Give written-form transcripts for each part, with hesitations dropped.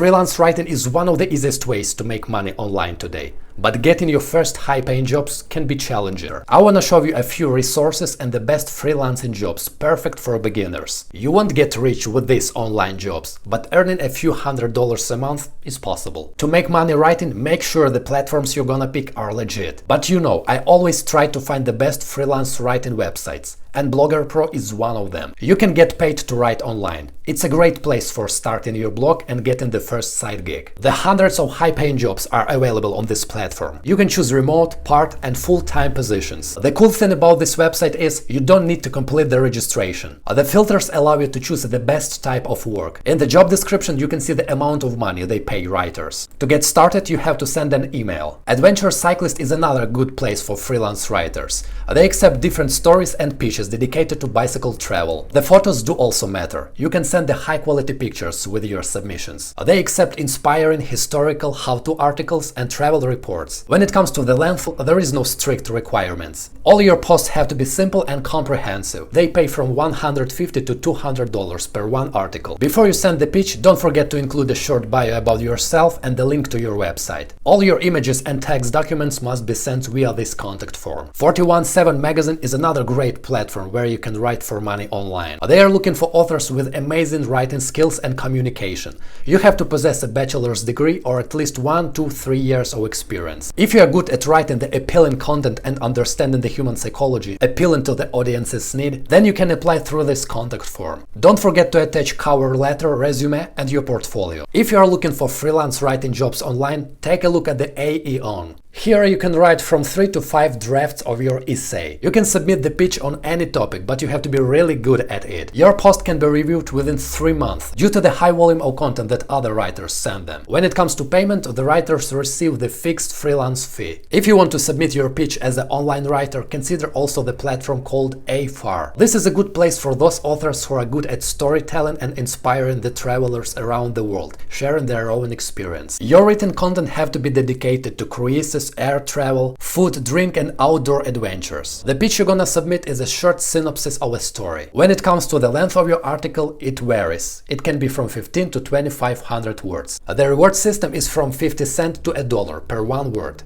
Freelance writing is one of the easiest ways to make money online today. But getting your first high-paying jobs can be challenging. I wanna show you a few resources and the best freelancing jobs perfect for beginners. You won't get rich with these online jobs, but earning a few $100s a month is possible. To make money writing, make sure the platforms you're gonna pick are legit. But you know, I always try to find the best freelance writing websites, and Blogger Pro is one of them. You can get paid to write online. It's a great place for starting your blog and getting the first side gig. The hundreds of high-paying jobs are available on this platform. You can choose remote, part, and full-time positions. The cool thing about this website is you don't need to complete the registration. The filters allow you to choose the best type of work. In the job description, you can see the amount of money they pay writers. To get started, you have to send an email. Adventure Cyclist is another good place for freelance writers. They accept different stories and pitches dedicated to bicycle travel. The photos do also matter. You can send the high-quality pictures with your submissions. They accept inspiring historical how-to articles and travel reports. When it comes to the length, there is no strict requirements. All your posts have to be simple and comprehensive. They pay from $150 to $200 per one article. Before you send the pitch, don't forget to include a short bio about yourself and the link to your website. All your images and text documents must be sent via this contact form. 417 Magazine is another great platform where you can write for money online. They are looking for authors with amazing writing skills and communication. You have to possess a bachelor's degree or at least 1, 2, 3 years of experience. If you are good at writing the appealing content and understanding the human psychology, appealing to the audience's need, then you can apply through this contact form. Don't forget to attach cover letter, resume, and your portfolio. If you are looking for freelance writing jobs online, take a look at the AE-ON. Here you can write from 3 to 5 drafts of your essay. You can submit the pitch on any topic, but you have to be really good at it. Your post can be reviewed within 3 months due to the high volume of content that other writers send them. When it comes to payment, the writers receive the fixed freelance fee. If you want to submit your pitch as an online writer, consider also the platform called AFAR. This is a good place for those authors who are good at storytelling and inspiring the travelers around the world, sharing their own experience. Your written content have to be dedicated to cruises, air travel, food, drink, and outdoor adventures. The pitch you're gonna submit is a short synopsis of a story. When it comes to the length of your article, it varies. It can be from 15 to 2500 words. The reward system is from 50 cents to $1 per one word.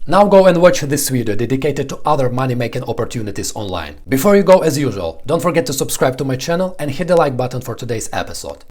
Now go and watch this video dedicated to other money-making opportunities online. Before you go, as usual, don't forget to subscribe to my channel and hit the like button for today's episode.